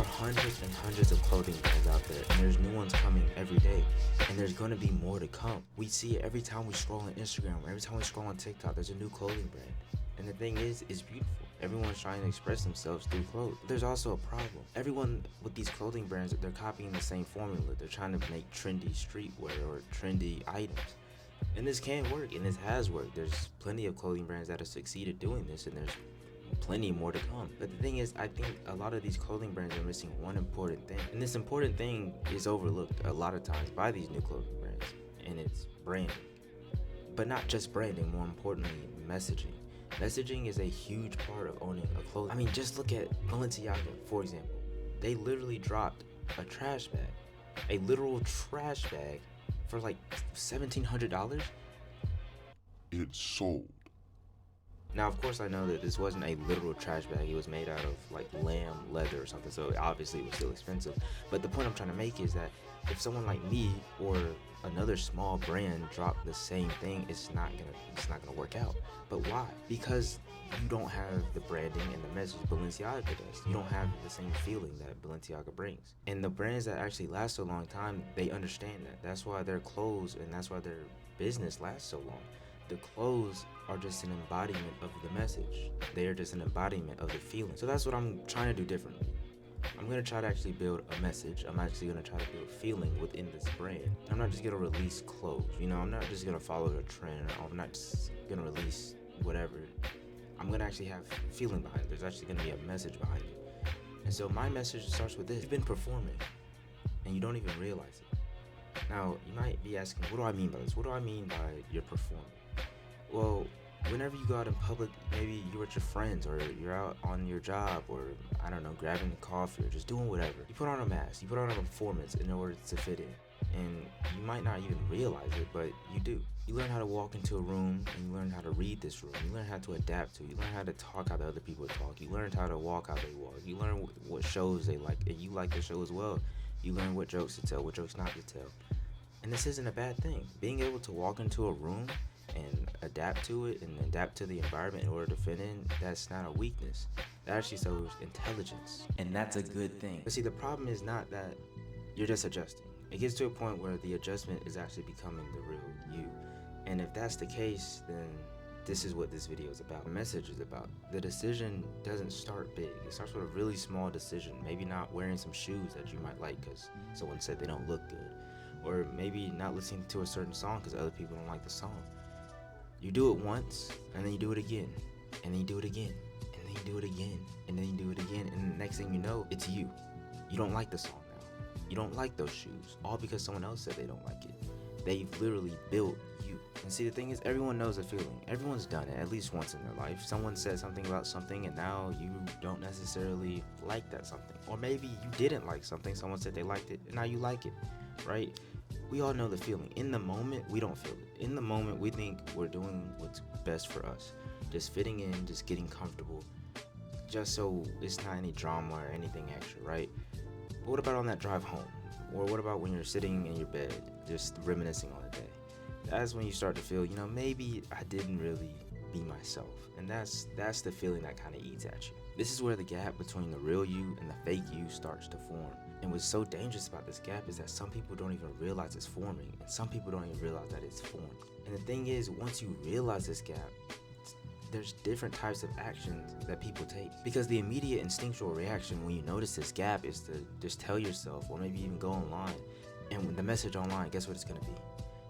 are hundreds and hundreds of clothing brands out there, and there's new ones coming every day, and there's going to be more to come. We see it every time we scroll on Instagram, or every time we scroll on TikTok, there's a new clothing brand. And the thing is, it's beautiful. Everyone's trying to express themselves through clothes. But there's also a problem. Everyone with these clothing brands, they're copying the same formula. They're trying to make trendy streetwear or trendy items. And this can work, and this has worked. There's plenty of clothing brands that have succeeded doing this, and there's plenty more to come. But the thing is, I think a lot of these clothing brands are missing one important thing. And this important thing is overlooked a lot of times by these new clothing brands, and it's branding. But not just branding, more importantly, messaging. Messaging is a huge part of owning a clothing. I mean, just look at Balenciaga, for example. They literally dropped a trash bag, a literal trash bag, for like $1,700. It sold. Now, of course, I know that this wasn't a literal trash bag. It was made out of like lamb leather or something, so obviously it was still expensive. But the point I'm trying to make is that if someone like me or another small brand drop the same thing, it's not gonna work out. But why? Because you don't have the branding and the message Balenciaga does. You don't have the same feeling that Balenciaga brings. And the brands that actually last a long time, they understand that. That's why their clothes and that's why their business lasts so long. The clothes are just an embodiment of the message. They are just an embodiment of the feeling. So that's what I'm trying to do differently. I'm going to try to actually build a message. I'm actually going to try to build feeling within this brand. I'm not just going to release clothes. I'm not just going to follow the trend. I'm not just going to release whatever. I'm going to actually have feeling behind it. There's actually going to be a message behind it. And so my message starts with this. You've been performing and you don't even realize it. Now, you might be asking, what do I mean by this? What do I mean by you're performing? Well, whenever you go out in public, maybe you're with your friends or you're out on your job or, I don't know, grabbing coffee or just doing whatever. You put on a mask, you put on a performance in order to fit in. And you might not even realize it, but you do. You learn how to walk into a room and you learn how to read this room. You learn how to adapt to it. You learn how to talk how the other people talk. You learn how to walk how they walk. You learn what shows they like, and you like the show as well. You learn what jokes to tell, what jokes not to tell. And this isn't a bad thing. Being able to walk into a room and adapt to it and adapt to the environment in order to fit in, that's not a weakness. That actually shows intelligence. And that's a good thing. But see, the problem is not that you're just adjusting. It gets to a point where the adjustment is actually becoming the real you. And if that's the case, then this is what this video is about. The message is about. The decision doesn't start big. It starts with a really small decision. Maybe not wearing some shoes that you might like because someone said they don't look good. Or maybe not listening to a certain song because other people don't like the song. You do it once, and then you do it again, and then you do it again, and then you do it again, and then you do it again, and the next thing you know, it's you. You don't like the song now. You don't like those shoes, all because someone else said they don't like it. They've literally built you. And see, the thing is, everyone knows the feeling. Everyone's done it at least once in their life. Someone said something about something, and now you don't necessarily like that something. Or maybe you didn't like something, someone said they liked it, and now you like it, right? We all know the feeling. In the moment, we don't feel it. In the moment, we think we're doing what's best for us. Just fitting in, just getting comfortable, just so it's not any drama or anything extra, right? But what about on that drive home? Or what about when you're sitting in your bed, just reminiscing on the day? That's when you start to feel, maybe I didn't really be myself. And that's the feeling that kind of eats at you. This is where the gap between the real you and the fake you starts to form. And what's so dangerous about this gap is that some people don't even realize it's forming, and some people don't even realize that it's formed. And the thing is, once you realize this gap, there's different types of actions that people take. Because the immediate instinctual reaction when you notice this gap is to just tell yourself, or maybe even go online, and when the message online, guess what it's going to be?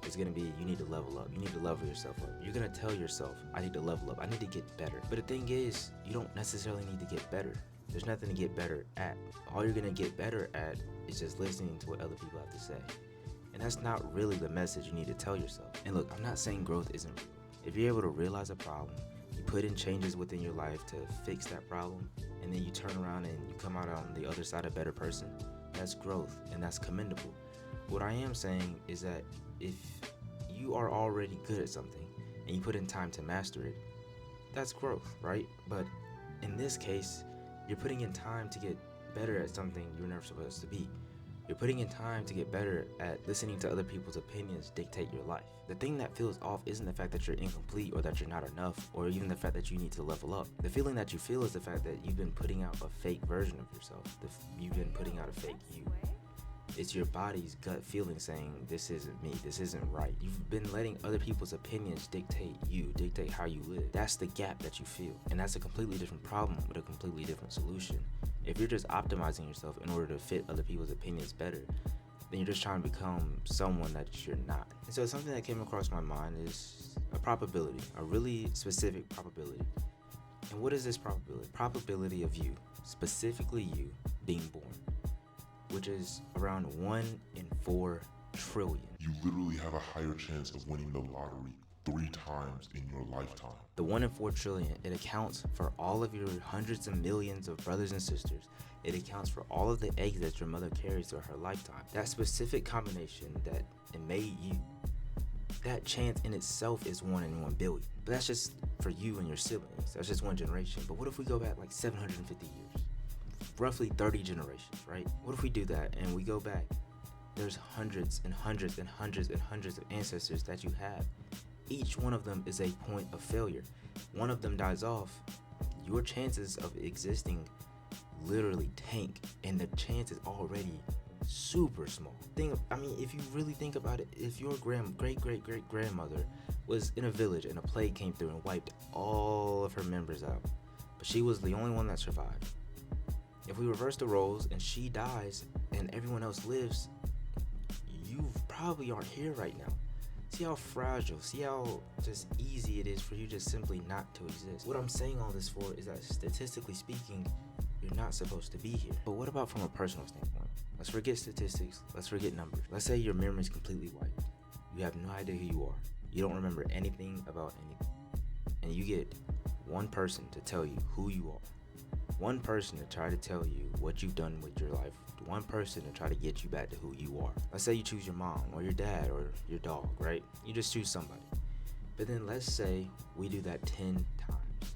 It's going to be, you need to level up. You need to level yourself up. You're going to tell yourself, I need to level up. I need to get better. But the thing is, you don't necessarily need to get better. There's nothing to get better at. All you're going to get better at is just listening to what other people have to say. And that's not really the message you need to tell yourself. And look, I'm not saying growth isn't real. If you're able to realize a problem, you put in changes within your life to fix that problem, and then you turn around and you come out on the other side a better person, that's growth, and that's commendable. What I am saying is that if you are already good at something and you put in time to master it, that's growth, right? But in this case, you're putting in time to get better at something you're never supposed to be. You're putting in time to get better at listening to other people's opinions dictate your life. The thing that feels off isn't the fact that you're incomplete or that you're not enough or even the fact that you need to level up. The feeling that you feel is the fact that you've been putting out a fake version of yourself. You've been putting out a fake you. It's your body's gut feeling saying, this isn't me, this isn't right. You've been letting other people's opinions dictate you, dictate how you live. That's the gap that you feel. And that's a completely different problem with a completely different solution. If you're just optimizing yourself in order to fit other people's opinions better, then you're just trying to become someone that you're not. And so something that came across my mind is a probability, a really specific probability. And what is this probability? Probability of you, specifically you, being born, which is around 1 in 4 trillion. You literally have a higher chance of winning the lottery 3 times in your lifetime. The 1 in 4 trillion, it accounts for all of your hundreds of millions of brothers and sisters. It accounts for all of the eggs that your mother carries through her lifetime. That specific combination that it made you, that chance in itself is 1 in 1 billion. But that's just for you and your siblings. That's just one generation. But what if we go back like 750 years? Roughly 30 generations, right? What if we do that and we go back? There's hundreds and hundreds and hundreds and hundreds of ancestors that you have. Each one of them is a point of failure. One of them dies off, your chances of existing literally tank, and the chance is already super small. If you really think about it, if your great-great-great-grandmother was in a village and a plague came through and wiped all of her members out, but she was the only one that survived. If we reverse the roles and she dies and everyone else lives, you probably aren't here right now. See how fragile, see how just easy it is for you just simply not to exist. What I'm saying all this for is that statistically speaking, you're not supposed to be here. But what about from a personal standpoint? Let's forget statistics, let's forget numbers. Let's say your memory is completely wiped. You have no idea who you are. You don't remember anything about anything. And you get one person to tell you who you are. One person to try to tell you what you've done with your life. One person to try to get you back to who you are. Let's say you choose your mom or your dad or your dog, right? You just choose somebody. But then let's say we do that 10 times.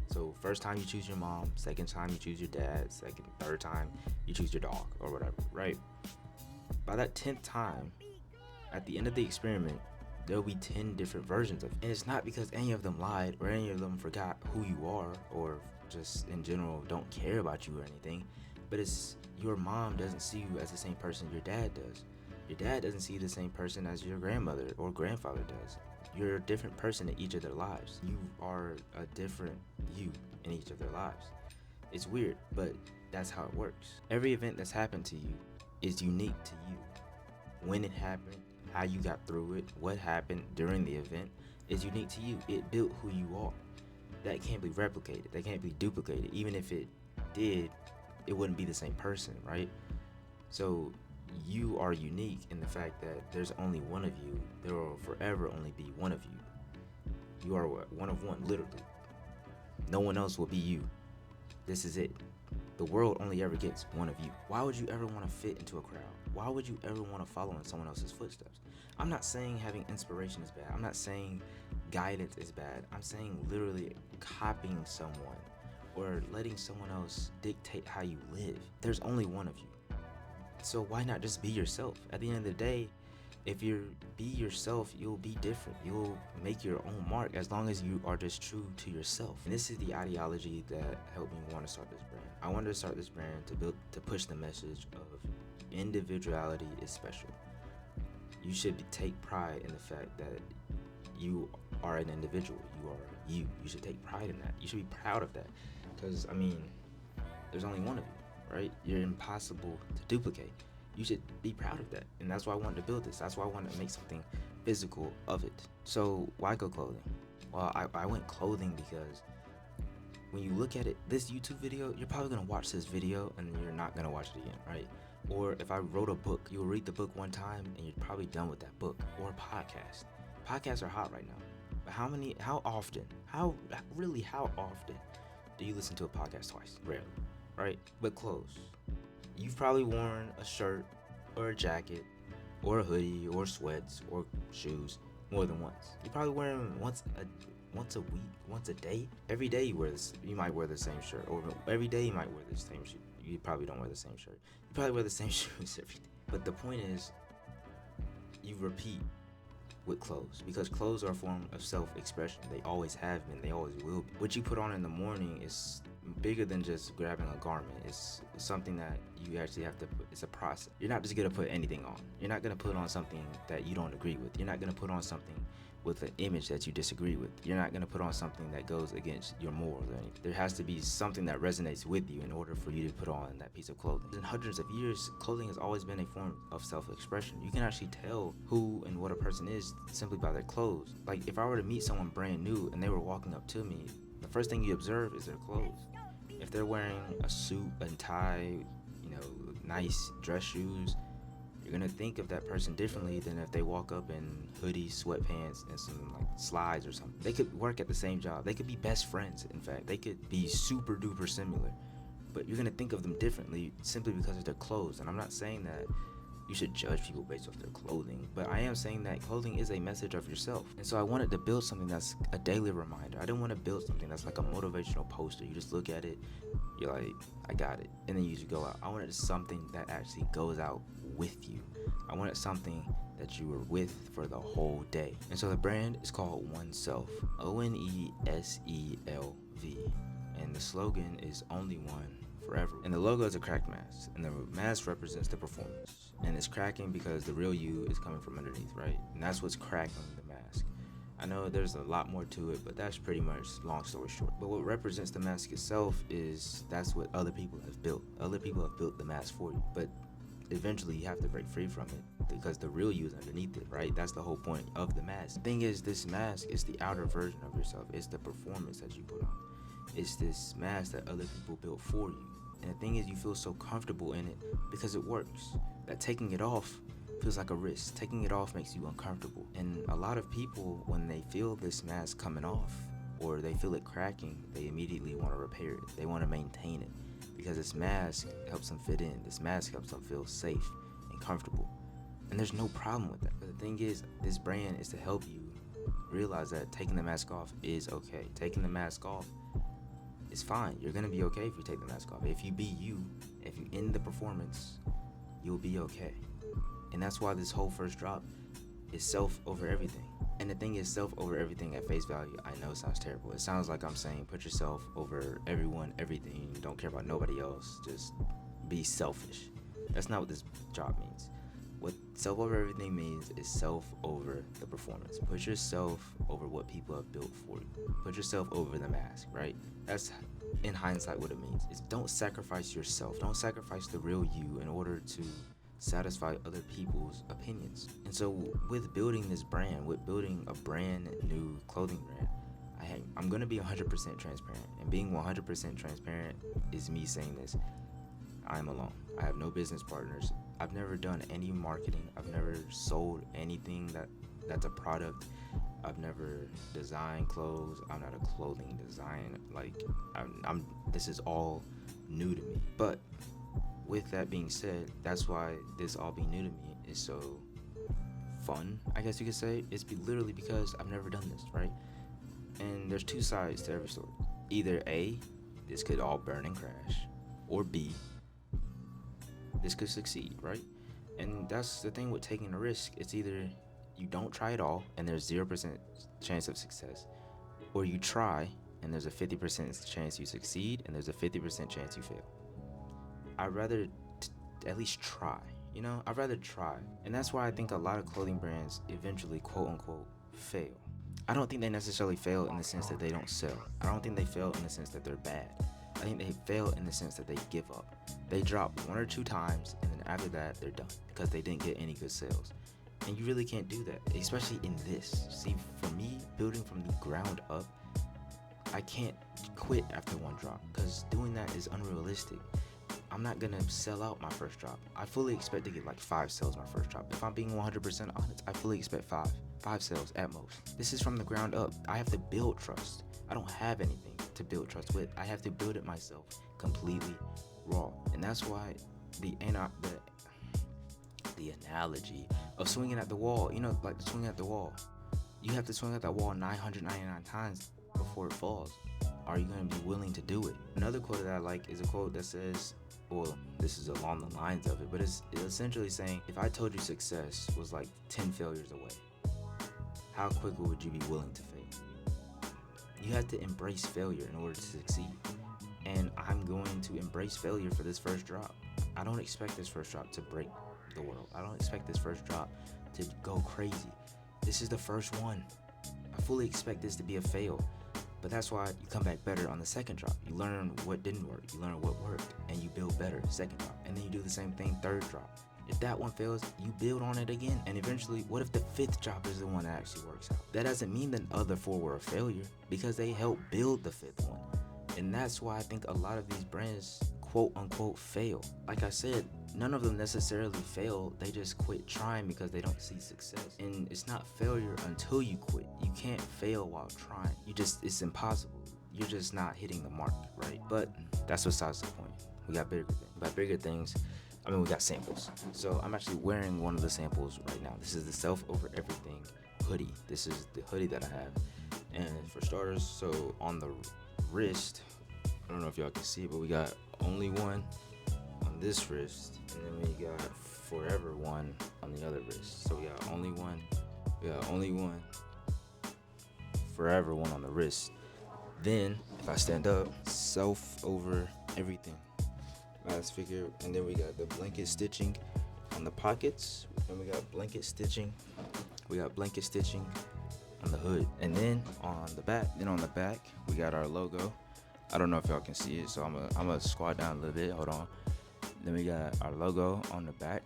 So first time you choose your mom, second time you choose your dad, third time you choose your dog or whatever, right? By that 10th time, at the end of the experiment, there'll be 10 different versions of you. And it's not because any of them lied or any of them forgot who you are or just in general don't care about you or anything, but it's your mom doesn't see you as the same person your dad does. Your dad doesn't see you the same person as your grandmother or grandfather does. You're a different person in each of their lives. You are a different you in each of their lives. It's weird, but that's how it works. Every event that's happened to you is unique to you. When it happened, how you got through it, what happened during the event is unique to you. It built who you are. That can't be replicated. That can't be duplicated. Even if it did, it wouldn't be the same person, right? So you are unique in the fact that there's only one of you. There will forever only be one of you. You are one of one, literally. No one else will be you. This is it. The world only ever gets one of you. Why would you ever want to fit into a crowd? Why would you ever want to follow in someone else's footsteps? I'm not saying having inspiration is bad. I'm not saying guidance is bad. I'm saying literally copying someone or letting someone else dictate how you live. There's only one of you. So why not just be yourself? At the end of the day, if you be yourself, you'll be different. You'll make your own mark as long as you are just true to yourself. And this is the ideology that helped me want to start this brand. I wanted to start this brand to push the message of individuality is special. You should take pride in the fact that you are an individual. You are you. You should take pride in that. You should be proud of that. Because, there's only one of you, right? You're impossible to duplicate. You should be proud of that. And that's why I wanted to build this. That's why I wanted to make something physical of it. So why go clothing? Well, I went clothing because when you look at it, this YouTube video, you're probably going to watch this video and you're not going to watch it again, right? Or if I wrote a book, you'll read the book one time and you're probably done with that book. Or a podcast. Podcasts are hot right now. But how often do you listen to a podcast twice? Rarely, right? But clothes. You've probably worn a shirt or a jacket or a hoodie or sweats or shoes more than once. You probably wear them once a week, once a day. Every day you might wear the same shirt, or every day you might wear the same shoe. You probably don't wear the same shirt. You probably wear the same shoes every day. But the point is, you repeat with clothes, because clothes are a form of self-expression. They always have been, they always will be. What you put on in the morning is bigger than just grabbing a garment. It's something that you actually have to put. It's a process. You're not just gonna put anything on. You're not gonna put on something that you don't agree with. You're not gonna put on something with an image that you disagree with. You're not gonna put on something that goes against your morals or anything. There has to be something that resonates with you in order for you to put on that piece of clothing. In hundreds of years, clothing has always been a form of self-expression. You can actually tell who and what a person is simply by their clothes. Like, if I were to meet someone brand new and they were walking up to me, the first thing you observe is their clothes. If they're wearing a suit and tie, nice dress shoes, you're gonna think of that person differently than if they walk up in hoodies, sweatpants, and some slides or something. They could work at the same job. They could be best friends. In fact, they could be super duper similar, but you're gonna think of them differently simply because of their clothes. And I'm not saying that you should judge people based off their clothing, but I am saying that clothing is a message of yourself. And so I wanted to build something that's a daily reminder. I didn't want to build something that's like a motivational poster. You just look at it, you're like, I got it, and then you just go out. I wanted something that actually goes out with you. I wanted something that you were with for the whole day. And so the brand is called Oneselv, Oneselv, and the slogan is only one forever. And the logo is a cracked mask, and the mask represents the performance. And it's cracking because the real you is coming from underneath, right? And that's what's cracking the mask. I know there's a lot more to it, but that's pretty much long story short. But what represents the mask itself is that's what other people have built. Other people have built the mask for you, but eventually you have to break free from it because the real you is underneath it, right? That's the whole point of the mask. The thing is, this mask is the outer version of yourself. It's the performance that you put on. It's this mask that other people built for you. And the thing is, you feel so comfortable in it because it works, that taking it off feels like a risk. Taking it off makes you uncomfortable. And a lot of people, when they feel this mask coming off or they feel it cracking, they immediately want to repair it. They want to maintain it because this mask helps them fit in. This mask helps them feel safe and comfortable. And there's no problem with that. But the thing is, this brand is to help you realize that taking the mask off is okay. Taking the mask off, it's fine. You're gonna be okay if you take the mask off. If you be you, if you end the performance, you'll be okay. And that's why this whole first drop is self over everything. And the thing is, self over everything at face value, I know it sounds terrible. It sounds like I'm saying put yourself over everyone, everything. Don't care about nobody else. Just be selfish. That's not what this drop means. What self over everything means is self over the performance. Put yourself over what people have built for you. Put yourself over the mask, right? That's, in hindsight, what it means. Is don't sacrifice yourself. Don't sacrifice the real you in order to satisfy other people's opinions. And so with building this brand, with building a brand new clothing brand, I'm going to be 100% transparent. And being 100% transparent is me saying this. I'm alone. I have no business partners. I've never done any marketing. I've never sold anything that's a product. I've never designed clothes. I'm not a clothing designer. This is all new to me. But with that being said, that's why this all being new to me is so fun, I guess you could say. It's literally because I've never done this, right? And there's two sides to every story. Either A, this could all burn and crash, or B, this could succeed, right? And that's the thing with taking a risk. It's either you don't try at all and there's 0% chance of success, or you try and there's a 50% chance you succeed and there's a 50% chance you fail. I'd rather at least try, I'd rather try. And that's why I think a lot of clothing brands eventually, quote unquote, fail. I don't think they necessarily fail in the sense that they don't sell. I don't think they fail in the sense that they're bad. I think they fail in the sense that they give up. They drop 1 or 2 times, and then after that, they're done because they didn't get any good sales. And you really can't do that, especially in this. See, for me, building from the ground up, I can't quit after 1 drop because doing that is unrealistic. I'm not gonna sell out my first drop. I fully expect to get like 5 sales my first drop. If I'm being 100% honest, I fully expect 5 sales at most. This is from the ground up. I have to build trust. I don't have anything to build trust with. I have to build it myself completely raw. And that's why the analogy of swinging at the wall, like swinging at the wall. You have to swing at that wall 999 times before it falls. Are you going to be willing to do it? Another quote that I like is a quote that says, Well, this is along the lines of it, but it's essentially saying if I told you success was like 10 failures away, how quickly would you be willing to fail? You have to embrace failure in order to succeed. And I'm going to embrace failure for this first drop. I don't expect this first drop to break the world. I don't expect this first drop to go crazy. This is the first one. I fully expect this to be a fail. But that's why you come back better on the second drop. You learn what didn't work, you learn what worked, and you build better second drop. And then you do the same thing third drop. If that one fails, you build on it again. And eventually, what if the fifth drop is the one that actually works out? That doesn't mean the other four were a failure, because they helped build the fifth one. And that's why I think a lot of these brands quote unquote fail. Like I said, none of them necessarily fail, they just quit trying because they don't see success. And it's not failure until you quit. You can't fail while trying. It's impossible. You're just not hitting the mark, right? But that's besides the point. We got bigger things. By bigger things, I mean we got samples. So I'm actually wearing one of the samples right now. This is the Self Over Everything hoodie. This is the hoodie that I have. And for starters, so on the wrist, I don't know if y'all can see it, but we got only one on this wrist, and then we got forever one on the other wrist. So we got only one, forever one on the wrist. Then if I stand up, Self Over Everything last figure, and then we got the blanket stitching on the pockets, and we got blanket stitching on the hood, and then on the back we got our logo. I don't know if y'all can see it, so I'm gonna squat down a little bit. Hold on. Then we got our logo on the back.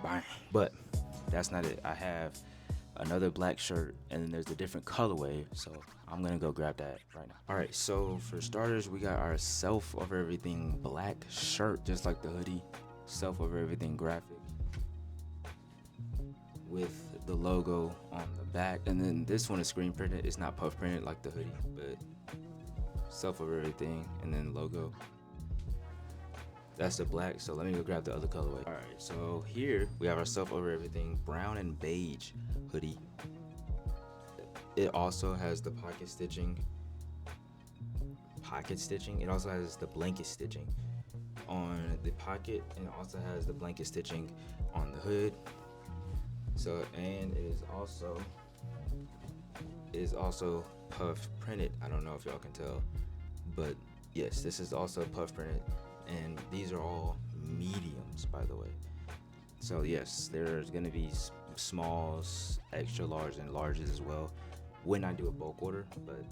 Bang. But that's not it. I have another black shirt, and then there's a different colorway, so I'm gonna go grab that right now. All right, so for starters, we got our Self Over Everything black shirt, just like the hoodie. Self Over Everything graphic with the logo on the back, and then this one is screen printed. It's not puff printed like the hoodie, but Self Over Everything, and then logo. That's the black, so let me go grab the other colorway. All right, so here we have our Self Over Everything brown and beige hoodie. It also has the pocket stitching. It also has the blanket stitching on the pocket, and it also has the blanket stitching on the hood. So, and it is also puff printed. I don't know if y'all can tell, but yes, this is also puff printed, and these are all mediums, by the way. So yes, there's gonna be smalls, extra large, and larges as well when I do a bulk order, but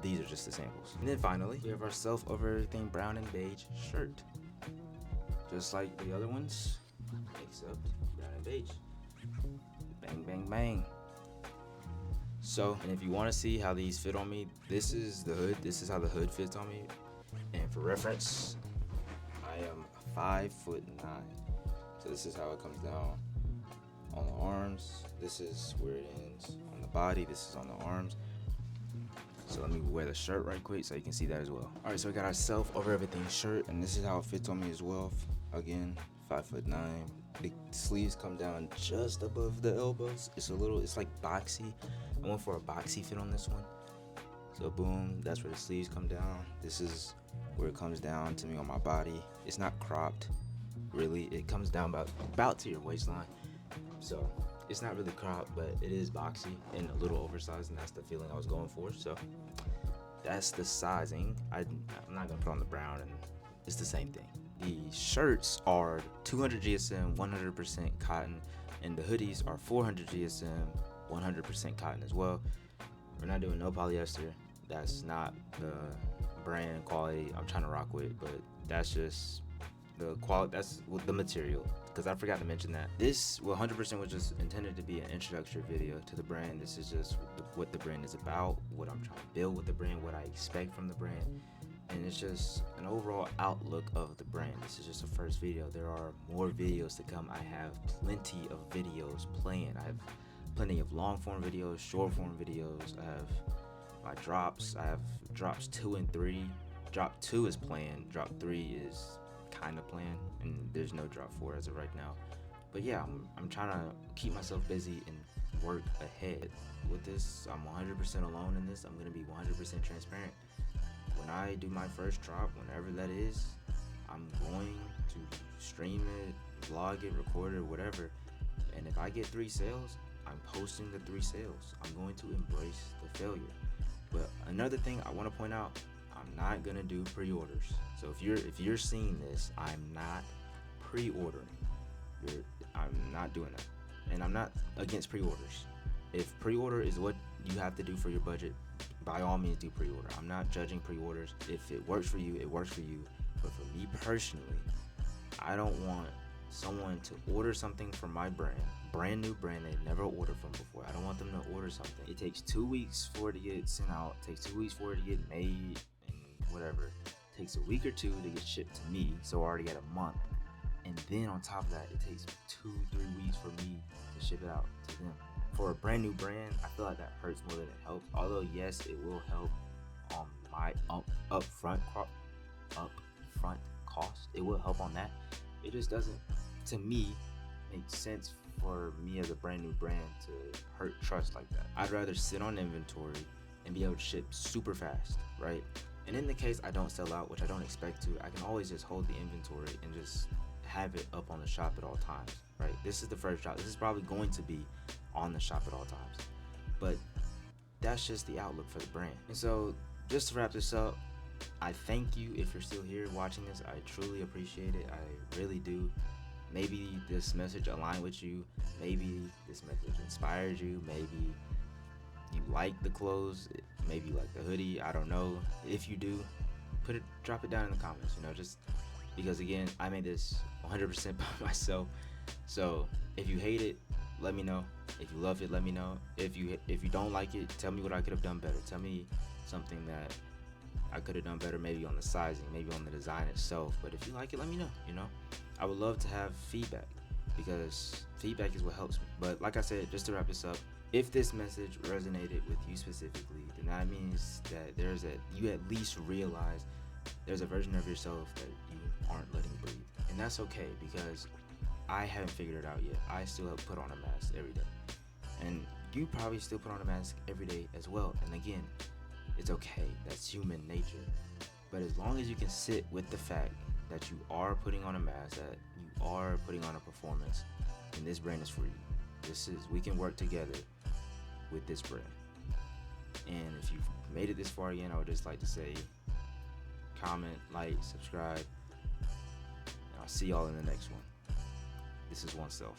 these are just the samples. And then finally, we have our Self Over Everything brown and beige shirt, just like the other ones, except brown and beige. Bang, bang, bang. So, and if you want to see how these fit on me, this is the hood. This is how the hood fits on me. And for reference, I am 5'9". So this is how it comes down on the arms. This is where it ends on the body. This is on the arms. So let me wear the shirt right quick so you can see that as well. All right, so we got our Self Over Everything shirt, and this is how it fits on me as well. Again, 5'9". The sleeves come down just above the elbows. It's like boxy. I went for a boxy fit on this one. So boom, that's where the sleeves come down. This is where it comes down to me on my body. It's not cropped, really. It comes down about to your waistline. So it's not really cropped, but it is boxy and a little oversized, and that's the feeling I was going for. So that's the sizing. I'm not gonna put on the brown, and it's the same thing. The shirts are 200 GSM, 100% cotton, and the hoodies are 400 GSM, 100% cotton as well. We're not doing no polyester. That's not the brand quality I'm trying to rock with, but that's just the quality. That's the material. Because I forgot to mention that this 100% was just intended to be an introductory video to the brand. This is just what the brand is about, what I'm trying to build with the brand, what I expect from the brand. And it's just an overall outlook of the brand. This is just a first video. There are more videos to come. I have plenty of videos planned. I have plenty of long form videos, short form videos. I have my drops. I have drops 2 and 3. Drop 2 is planned. Drop 3 is kind of planned, and there's no drop 4 as of right now. But yeah, I'm trying to keep myself busy and work ahead with this. I'm 100% alone in this. I'm gonna be 100% transparent. When I do my first drop, whenever that is, I'm going to stream it, vlog it, record it, whatever. And if I get 3 sales, I'm posting the 3 sales. I'm going to embrace the failure. But another thing I want to point out, I'm not gonna do pre-orders. So if you're seeing this, I'm not pre-ordering. I'm not doing that, and I'm not against pre-orders. If pre-order is what you have to do for your budget, by all means do pre-order. I'm not judging pre-orders. If it works for you, it works for you. But for me personally, I don't want someone to order something from my brand new brand they've never ordered from before. I don't want them to order something. It takes 2 weeks for it to get sent out. It takes 2 weeks for it to get made and whatever. It takes a week or 2 to get shipped to me, so I already got a month. And then on top of that, it takes 2-3 weeks for me to ship it out to them. For a brand new brand, I feel like that hurts more than it helps. Although yes, it will help on my upfront cost. It will help on that. It just doesn't, to me, make sense for me as a brand new brand to hurt trust like that. I'd rather sit on inventory and be able to ship super fast, right? And in the case I don't sell out, which I don't expect to, I can always just hold the inventory and just have it up on the shop at all times, right? This is the first drop. This is probably going to be on the shop at all times. But that's just the outlook for the brand. And so just to wrap this up, I thank you if you're still here watching this. I truly appreciate it. I really do. Maybe this message aligned with you. Maybe this message inspired you. Maybe you like the clothes. Maybe you like the hoodie. I don't know. If you do, drop it down in the comments. Just because again, I made this 100% by myself. So if you hate it, let me know. If you love it, let me know. If you don't like it, tell me what I could have done better. Tell me something that I could have done better, maybe on the sizing, maybe on the design itself. But if you like it, let me know. I would love to have feedback, because feedback is what helps me. But like I said, just to wrap this up, if this message resonated with you specifically, then that means that you at least realize there's a version of yourself that you aren't letting breathe. And that's okay, because I haven't figured it out yet. I still have put on a mask every day. And you probably still put on a mask every day as well. And again, it's okay. That's human nature. But as long as you can sit with the fact that you are putting on a mask, that you are putting on a performance, then this brand is for you. We can work together with this brand. And if you've made it this far again, I would just like to say, comment, like, subscribe, and I'll see y'all in the next one. This is Oneselv.